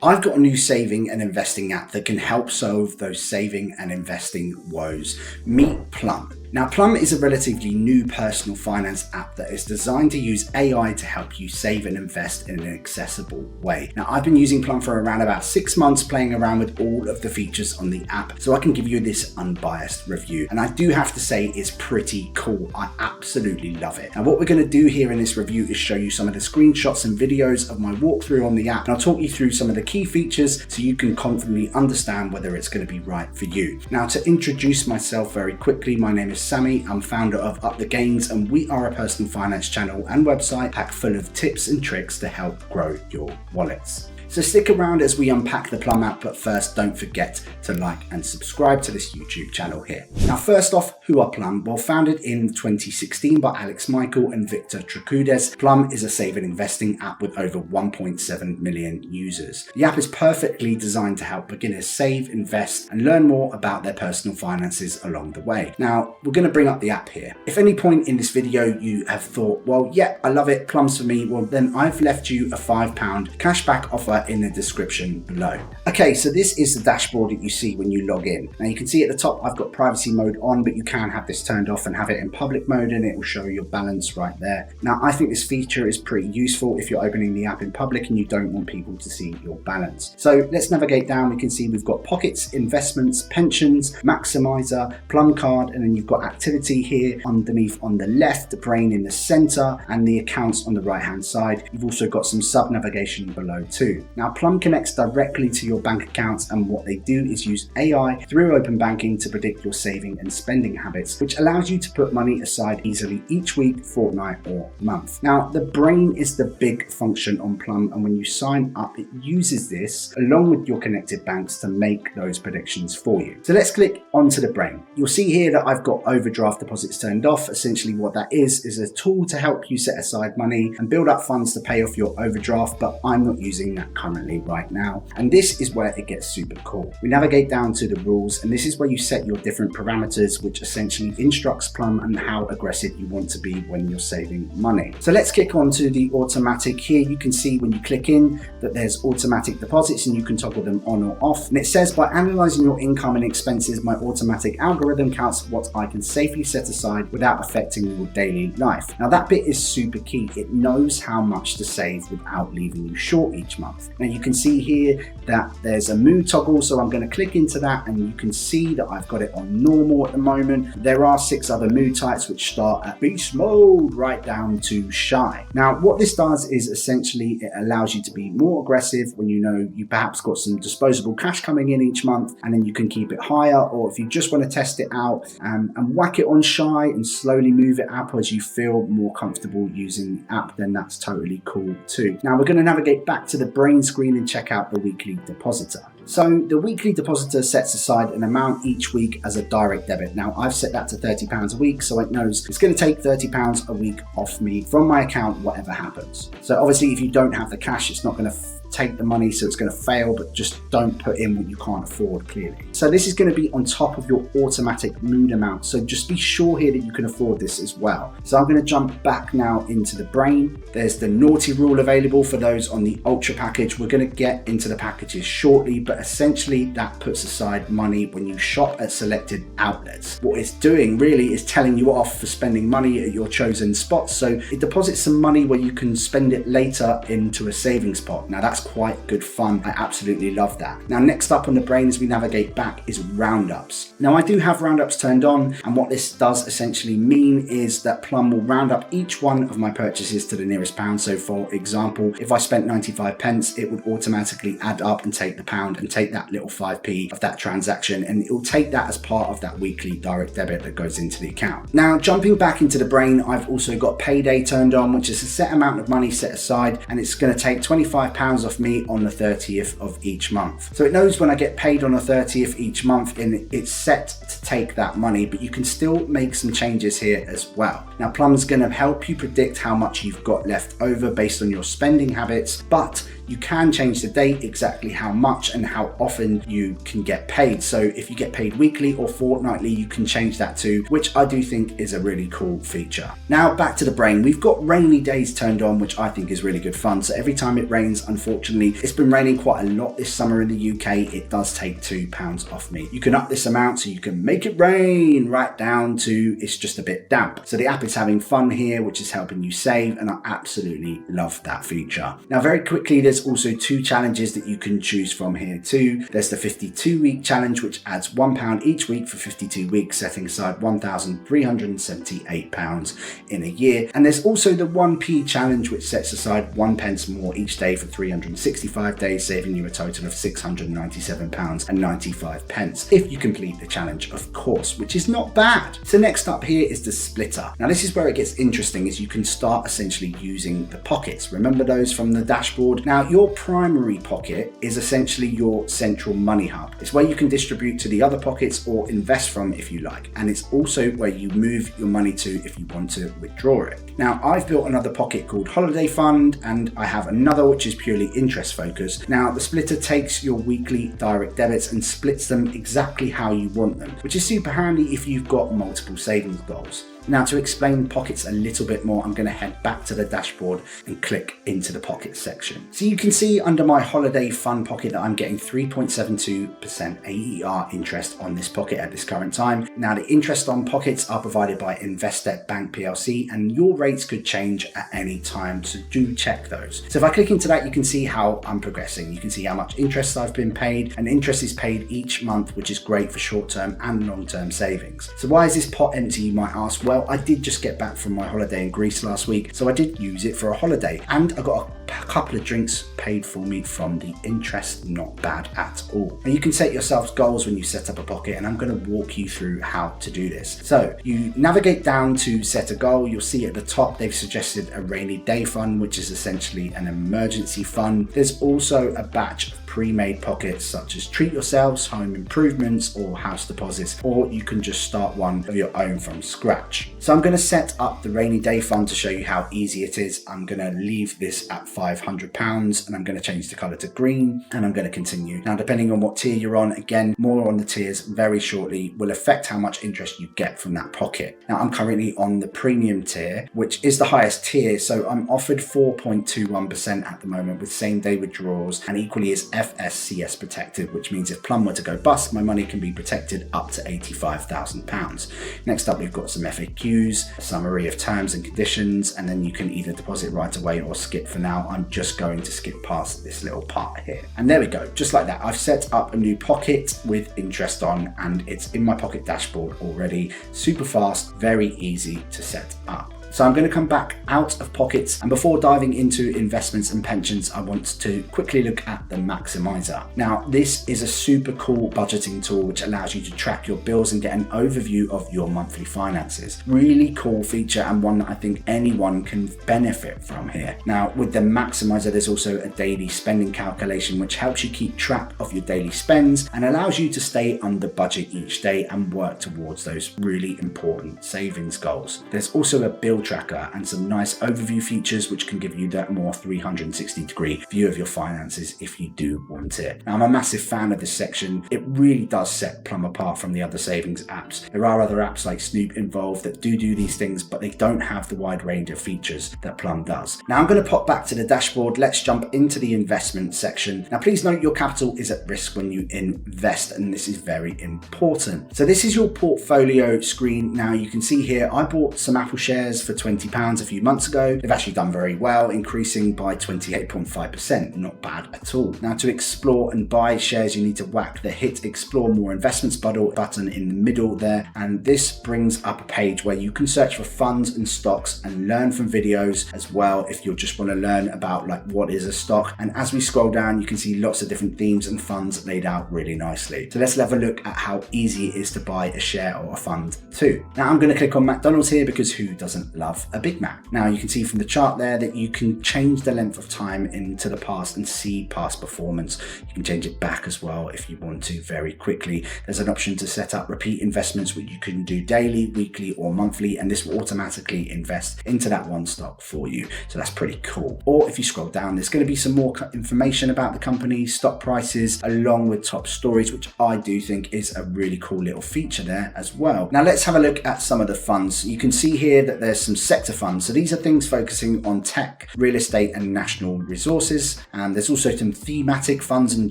I've got a new saving and investing app that can help solve those saving and investing woes. Meet Plum. Now, Plum is a relatively new personal finance app that is designed to use AI to help you save and invest in an accessible way. Now, I've been using Plum for around about 6 months, playing around with all of the features on the app, so I can give you this unbiased review. And I do have to say it's pretty cool. I absolutely love it. Now, what we're going to do here in this review is show you some of the screenshots and videos of my walkthrough on the app, and I'll talk you through some of the key features so you can confidently understand whether it's going to be right for you. Now, to introduce myself very quickly, my name is Sammy. I'm founder of Up the Gains, and we are a personal finance channel and website packed full of tips and tricks to help grow your wallets. So stick around as we unpack the Plum app, but first don't forget to like and subscribe to this YouTube channel here. Now, first off, who are Plum? Well, founded in 2016 by Alex Michael and Victor Tracudes, Plum is a save and investing app with over 1.7 million users. The app is perfectly designed to help beginners save, invest, and learn more about their personal finances along the way. Now, we're going to bring up the app here. If any point in this video you have thought, well, yeah, I love it, Plum's for me, well, then I've left you a £5 cashback offer in the description below. Okay, so this is the dashboard that you see when you log in. Now you can see at the top I've got privacy mode on, but you can have this turned off and have it in public mode, and it will show your balance right there. Now I think this feature is pretty useful if you're opening the app in public and you don't want people to see your balance. So let's navigate down. We can see we've got pockets, investments, pensions, Maximiser, Plum card, and then you've got activity here underneath on the left, the brain in the center, and the accounts on the right hand side. You've also got some sub navigation below too. Now, Plum connects directly to your bank accounts, and what they do is use AI through open banking to predict your saving and spending habits, which allows you to put money aside easily each week, fortnight, or month. Now, the brain is the big function on Plum, and when you sign up, it uses this along with your connected banks to make those predictions for you. So let's click onto the brain. You'll see here that I've got overdraft deposits turned off. Essentially what that is a tool to help you set aside money and build up funds to pay off your overdraft, but I'm not using that currently right now. And this is where it gets super cool. We navigate down to the rules, and this is where you set your different parameters, which essentially instructs Plum on how aggressive you want to be when you're saving money. So let's kick on to the automatic. Here you can see when you click in that there's automatic deposits, and you can toggle them on or off. And it says, by analyzing your income and expenses, my automatic algorithm counts what I can safely set aside without affecting your daily life. Now that bit is super key. It knows how much to save without leaving you short each month. Now you can see here that there's a mood toggle, so I'm going to click into that, and you can see that I've got it on normal at the moment. There are 6 other mood types which start at beast mode right down to shy. Now what this does is essentially it allows you to be more aggressive when you know you perhaps got some disposable cash coming in each month, and then you can keep it higher, or if you just want to test it out and whack it on shy and slowly move it up as you feel more comfortable using the app, then that's totally cool too. Now we're going to navigate back to the brain screen and check out the weekly depositor. So the weekly depositor sets aside an amount each week as a direct debit. Now I've set that to £30 a week, so it knows it's going to take £30 a week off me from my account, whatever happens. So obviously if you don't have the cash, it's not going to take the money, so it's going to fail, but just don't put in what you can't afford, clearly. So this is going to be on top of your automatic mood amount, so just be sure here that you can afford this as well. So I'm going to jump back now into the brain. There's the naughty rule available for those on the ultra package. We're going to get into the packages shortly, but essentially that puts aside money when you shop at selected outlets. What it's doing really is telling you off for spending money at your chosen spots, so it deposits some money where you can spend it later into a savings pot. Now that's quite good fun. I absolutely love that. Now next up on the brain as we navigate back is roundups. Now I do have roundups turned on, and what this does essentially mean is that Plum will round up each one of my purchases to the nearest pound. So for example, if I spent 95 pence, it would automatically add up and take the pound and take that little 5p of that transaction, and it will take that as part of that weekly direct debit that goes into the account. Now jumping back into the brain, I've also got payday turned on, which is a set amount of money set aside, and it's going to take £25 off me on the 30th of each month. So it knows when I get paid on the 30th each month, and it's set to take that money, but you can still make some changes here as well. Now Plum's going to help you predict how much you've got left over based on your spending habits, but You can change the date, exactly how much and how often you can get paid. So if you get paid weekly or fortnightly, you can change that too, which I do think is a really cool feature. Now back to the brain. We've got rainy days turned on, which I think is really good fun. So every time it rains, unfortunately, it's been raining quite a lot this summer in the UK, it does take £2 off me. You can up this amount so you can make it rain right down to it's just a bit damp. So the app is having fun here, which is helping you save, and I absolutely love that feature. Now very quickly, there's also 2 challenges that you can choose from here too. There's the 52-week challenge, which adds £1 each week for 52 weeks, setting aside £1,378 in a year. And there's also the 1p challenge, which sets aside 1 pence more each day for 365 days, saving you a total of £697.95 if you complete the challenge, of course, which is not bad. So next up here is the splitter. Now this is where it gets interesting, is you can start essentially using the pockets. Remember those from the dashboard? Now your primary pocket is essentially your central money hub. It's where you can distribute to the other pockets or invest from if you like. And it's also where you move your money to if you want to withdraw it. Now I've built another pocket called Holiday Fund, and I have another which is purely interest focused. Now the splitter takes your weekly direct debits and splits them exactly how you want them, which is super handy if you've got multiple savings goals. Now to explain pockets a little bit more, I'm going to head back to the dashboard and click into the pockets section. So you can see under my holiday fund pocket that I'm getting 3.72% AER interest on this pocket at this current time. Now the interest on pockets are provided by Investec Bank PLC, and your rates could change at any time, so do check those. So if I click into that, you can see how I'm progressing. You can see how much interest I've been paid, and interest is paid each month, which is great for short-term and long-term savings. So why is this pot empty, you might ask? Well, I did just get back from my holiday in Greece last week, so I did use it for a holiday, and I got a couple of drinks paid for me from the interest. Not bad at all. And you can set yourselves goals when you set up a pocket, and I'm going to walk you through how to do this. So you navigate down to set a goal. You'll see at the top they've suggested a rainy day fund, which is essentially an emergency fund. There's also a batch of pre-made pockets such as treat yourselves, home improvements, or house deposits, or you can just start one of your own from scratch. So I'm going to set up the rainy day fund to show you how easy it is. I'm going to leave this at £500 and I'm going to change the color to green, and I'm going to continue. Now depending on what tier you're on, again more on the tiers very shortly, will affect how much interest you get from that pocket. Now I'm currently on the premium tier, which is the highest tier, so I'm offered 4.21% at the moment with same day withdrawals, and equally is FSCS protected, which means if Plum were to go bust, my money can be protected up to £85,000. Next up, we've got some FAQs, a summary of terms and conditions, and then you can either deposit right away or skip for now. I'm just going to skip past this little part here. And there we go, just like that. I've set up a new pocket with interest on, and it's in my pocket dashboard already. Super fast, very easy to set up. So I'm going to come back out of pockets, and before diving into investments and pensions, I want to quickly look at the Maximiser. Now this is a super cool budgeting tool which allows you to track your bills and get an overview of your monthly finances. Really cool feature, and one that I think anyone can benefit from here. Now with the Maximiser, there's also a daily spending calculation which helps you keep track of your daily spends and allows you to stay under budget each day and work towards those really important savings goals. There's also a bill tracker and some nice overview features which can give you that more 360-degree view of your finances if you do want it. Now I'm a massive fan of this section. It really does set Plum apart from the other savings apps. There are other apps like Snoop involved that do these things, but they don't have the wide range of features that Plum does. Now I'm going to pop back to the dashboard. Let's jump into the investment section. Now please note your capital is at risk when you invest, and this is very important. So this is your portfolio screen. Now you can see here I bought some Apple shares for £20 a few months ago. They've actually done very well, increasing by 28.5%. Not bad at all. Now to explore and buy shares, you need to whack the hit explore more investments button in the middle there, and this brings up a page where you can search for funds and stocks and learn from videos as well if you just want to learn about like what is a stock. And as we scroll down, you can see lots of different themes and funds laid out really nicely. So let's have a look at how easy it is to buy a share or a fund too. Now I'm going to click on McDonald's here because who doesn't love a Big Mac. Now you can see from the chart there that you can change the length of time into the past and see past performance. You can change it back as well if you want to very quickly. There's an option to set up repeat investments, which you can do daily, weekly or monthly, and this will automatically invest into that one stock for you. So that's pretty cool. Or if you scroll down, there's going to be some more information about the company, stock prices, along with top stories, which I do think is a really cool little feature there as well. Now let's have a look at some of the funds. You can see here that there's some sector funds. So these are things focusing on tech, real estate and national resources. And there's also some thematic funds and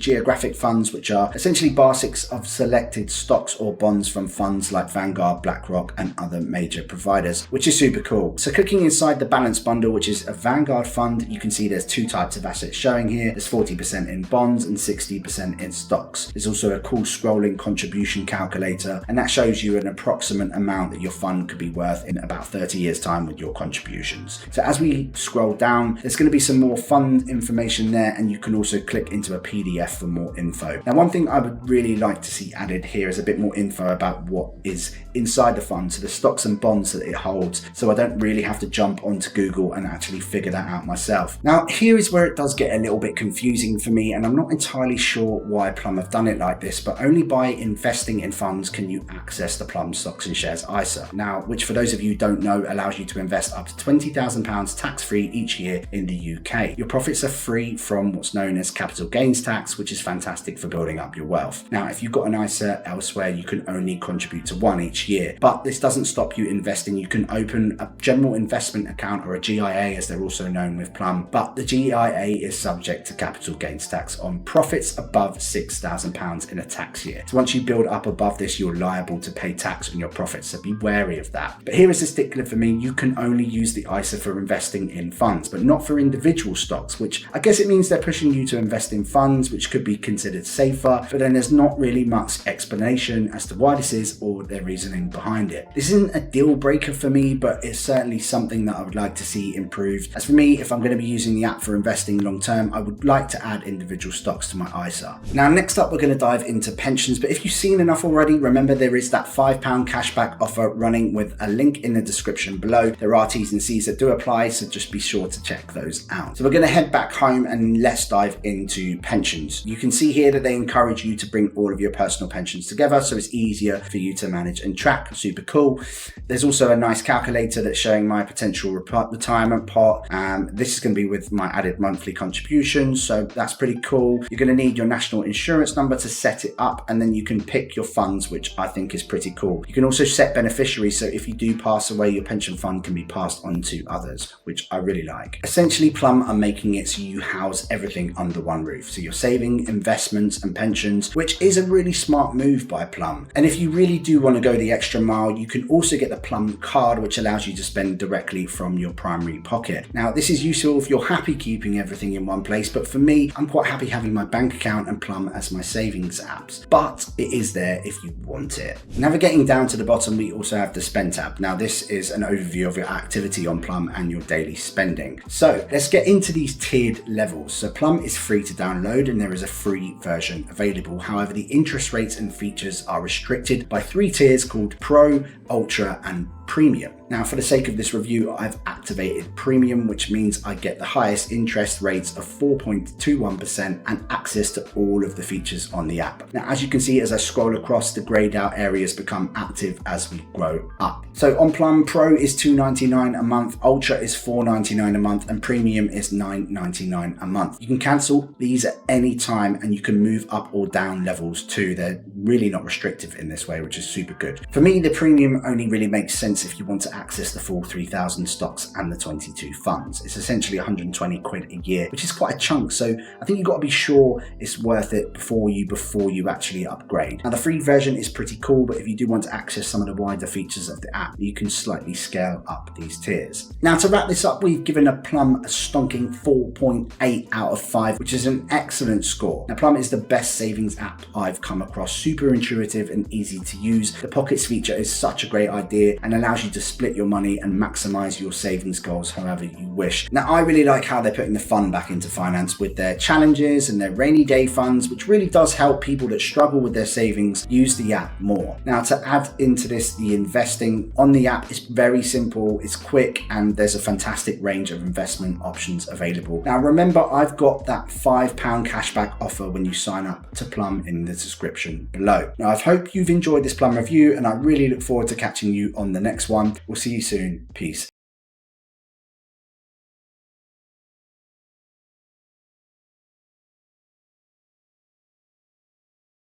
geographic funds, which are essentially baskets of selected stocks or bonds from funds like Vanguard, BlackRock and other major providers, which is super cool. So clicking inside the balance bundle, which is a Vanguard fund, you can see there's two types of assets showing here. There's 40% in bonds and 60% in stocks. There's also a cool scrolling contribution calculator, and that shows you an approximate amount that your fund could be worth in about 30 years time with your contributions. So as we scroll down, there's going to be some more fund information there, and you can also click into a PDF for more info. Now, one thing I would really like to see added here is a bit more info about what is inside the fund, so the stocks and bonds that it holds, so I don't really have to jump onto Google and actually figure that out myself. Now, here is where it does get a little bit confusing for me, and I'm not entirely sure why Plum have done it like this, but only by investing in funds can you access the Plum Stocks and Shares ISA. Now, which for those of you who don't know, allows you to invest up to £20,000 tax-free each year in the UK. Your profits are free from what's known as capital gains tax, which is fantastic for building up your wealth. Now, if you've got an ISA elsewhere, you can only contribute to one each year, but this doesn't stop you investing. You can open a general investment account, or a GIA as they're also known with Plum, but the GIA is subject to capital gains tax on profits above £6,000 in a tax year. So once you build up above this, you're liable to pay tax on your profits, so be wary of that. But here is the stickler for me: you can only use the ISA for investing in funds, but not for individual stocks, which I guess it means they're pushing you to invest in funds, which could be considered safer, but then there's not really much explanation as to why this is or their reasoning behind it. This isn't a deal breaker for me, but it's certainly something that I would like to see improved. As for me, if I'm going to be using the app for investing long term, I would like to add individual stocks to my ISA. Now, next up, we're going to dive into pensions, but if you've seen enough already, remember there is that £5 cashback offer running with a link in the description below. There are T's and C's that do apply, so just be sure to check those out. So we're going to head back home and let's dive into pensions. You can see here that they encourage you to bring all of your personal pensions together, so it's easier for you to manage and track. Super cool. There's also a nice calculator that's showing my potential retirement pot. This is going to be with my added monthly contributions, so that's pretty cool. You're going to need your national insurance number to set it up, and then you can pick your funds, which I think is pretty cool. You can also set beneficiaries, so if you do pass away, your pension fund can be passed on to others, which I really like. Essentially, Plum are making it so you house everything under one roof, so you're saving, investments and pensions, which is a really smart move by Plum. And if you really do want to go the extra mile, you can also get the Plum card, which allows you to spend directly from your primary pocket. Now, this is useful if you're happy keeping everything in one place, but for me, I'm quite happy having my bank account and Plum as my savings apps, but it is there if you want it. Navigating down to the bottom, we also have the Spend tab. Now, this is an overview of your activity on Plum and your daily spending. So let's get into these tiered levels. So Plum is free to download and there is a free version available. However, the interest rates and features are restricted by 3 tiers called Pro, Ultra and Premium. Now, for the sake of this review, I've activated Premium, which means I get the highest interest rates of 4.21% and access to all of the features on the app. Now, as you can see, as I scroll across, the grayed out areas become active as we grow up. So on Plum, Pro is $2.99 a month, Ultra is $4.99 a month, and Premium is $9.99 a month. You can cancel these at any time and you can move up or down levels too. They're really not restrictive in this way, which is super good. For me, the Premium only really makes sense if you want to access the full 3,000 stocks and the 22 funds. It's essentially 120 quid a year, which is quite a chunk. So I think you've got to be sure it's worth it before you actually upgrade. Now, the free version is pretty cool, but if you do want to access some of the wider features of the app, you can slightly scale up these tiers. Now, to wrap this up, we've given a Plum a stonking 4.8 out of 5, which is an excellent score. Now, Plum is the best savings app I've come across. Super intuitive and easy to use. The pockets feature is such a great idea and allows allows you to split your money and maximize your savings goals however you wish. Now, I really like how they're putting the fun back into finance with their challenges and their rainy day funds, which really does help people that struggle with their savings use the app more. Now, to add into this, the investing on the app is very simple, it's quick, and there's a fantastic range of investment options available. Now, remember, I've got that £5 cashback offer when you sign up to Plum in the description below. Now, I hope you've enjoyed this Plum review, and I really look forward to catching you on the next one. We'll see you soon. Peace.